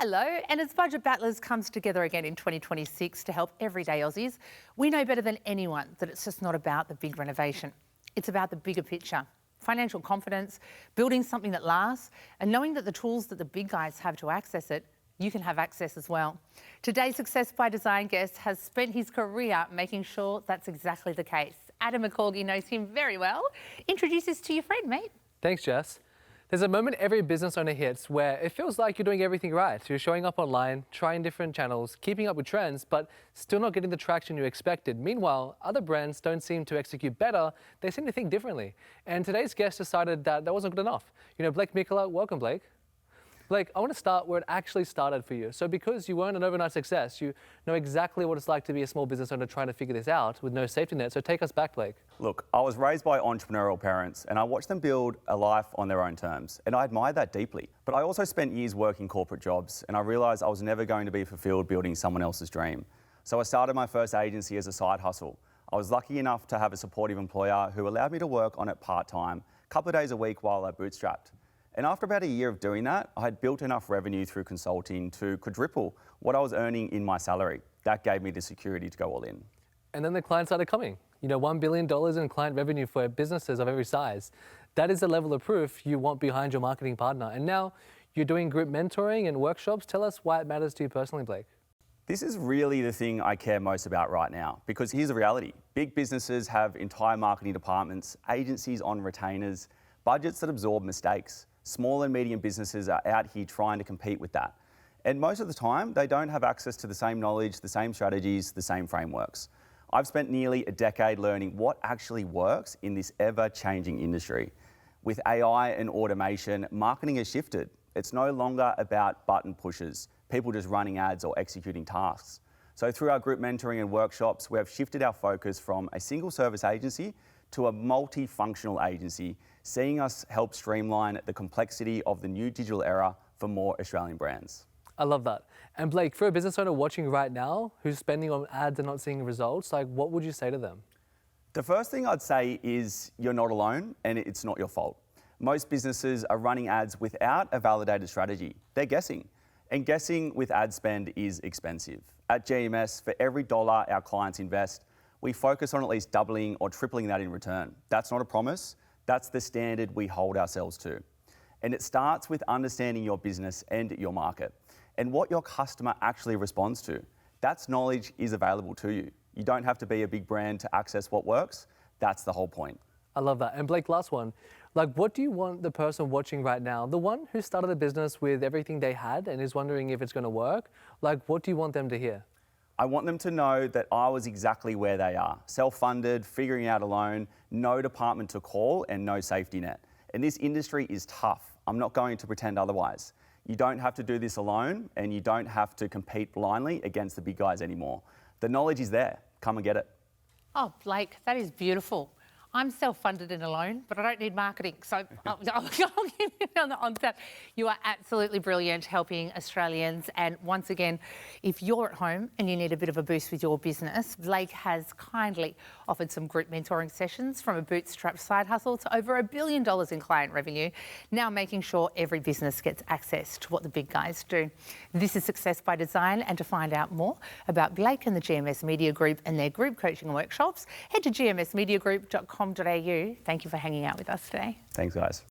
Hello, and as Budget Battlers comes together again in 2026 to help everyday Aussies, we know better than anyone that it's just not about the big renovation. It's about the bigger picture. Financial confidence, building something that lasts, and knowing that the tools that the big guys have to access it, you can have access as well. Today's Success by Design guest has spent his career making sure that's exactly the case. Adam Micola knows him very well. Introduce us to your friend, mate. Thanks, Jess. There's a moment every business owner hits where it feels like you're doing everything right. You're showing up online, trying different channels, keeping up with trends, but still not getting the traction you expected. Meanwhile, other brands don't seem to execute better. They seem to think differently. And today's guest decided that wasn't good enough. You know, Blake Micola, welcome, Blake. Blake, I want to start where it actually started for you. So because you weren't an overnight success, you know exactly what it's like to be a small business owner trying to figure this out with no safety net. So take us back, Blake. Look, I was raised by entrepreneurial parents and I watched them build a life on their own terms. And I admired that deeply. But I also spent years working corporate jobs and I realised I was never going to be fulfilled building someone else's dream. So I started my first agency as a side hustle. I was lucky enough to have a supportive employer who allowed me to work on it part-time, a couple of days a week while I bootstrapped. And after about a year of doing that, I had built enough revenue through consulting to quadruple what I was earning in my salary. That gave me the security to go all in. And then the clients started coming. You know, $1 billion in client revenue for businesses of every size. That is the level of proof you want behind your marketing partner. And now you're doing group mentoring and workshops. Tell us why it matters to you personally, Blake. This is really the thing I care most about right now, because here's the reality. Big businesses have entire marketing departments, agencies on retainers, budgets that absorb mistakes. Small and medium businesses are out here trying to compete with that. And most of the time, they don't have access to the same knowledge, the same strategies, the same frameworks. I've spent nearly a decade learning what actually works in this ever-changing industry. With AI and automation, marketing has shifted. It's no longer about button pushes, people just running ads or executing tasks. So through our group mentoring and workshops, we have shifted our focus from a single service agency to a multifunctional agency, seeing us help streamline the complexity of the new digital era for more Australian brands. I love that. And Blake, for a business owner watching right now who's spending on ads and not seeing results, like what would you say to them? The first thing I'd say is you're not alone and it's not your fault. Most businesses are running ads without a validated strategy. They're guessing. And guessing with ad spend is expensive. At GMS, for every dollar our clients invest, we focus on at least doubling or tripling that in return. That's not a promise. That's the standard we hold ourselves to. And it starts with understanding your business and your market and what your customer actually responds to. That knowledge is available to you. You don't have to be a big brand to access what works. That's the whole point. I love that. And Blake, last one. Like, what do you want the person watching right now, the one who started a business with everything they had and is wondering if it's going to work, like, what do you want them to hear? I want them to know that I was exactly where they are. Self-funded, figuring out alone, no department to call and no safety net. And this industry is tough. I'm not going to pretend otherwise. You don't have to do this alone and you don't have to compete blindly against the big guys anymore. The knowledge is there. Come and get it. Oh, Blake, that is beautiful. I'm self-funded and alone, but I don't need marketing. So I'll give you on that. You are absolutely brilliant helping Australians. And once again, if you're at home and you need a bit of a boost with your business, Blake has kindly offered some group mentoring sessions from a bootstrap side hustle to over $1 billion in client revenue, now making sure every business gets access to what the big guys do. This is Success by Design. And to find out more about Blake and the GMS Media Group and their group coaching workshops, head to gmsmediagroup.com.au. Thank you for hanging out with us today. Thanks, guys.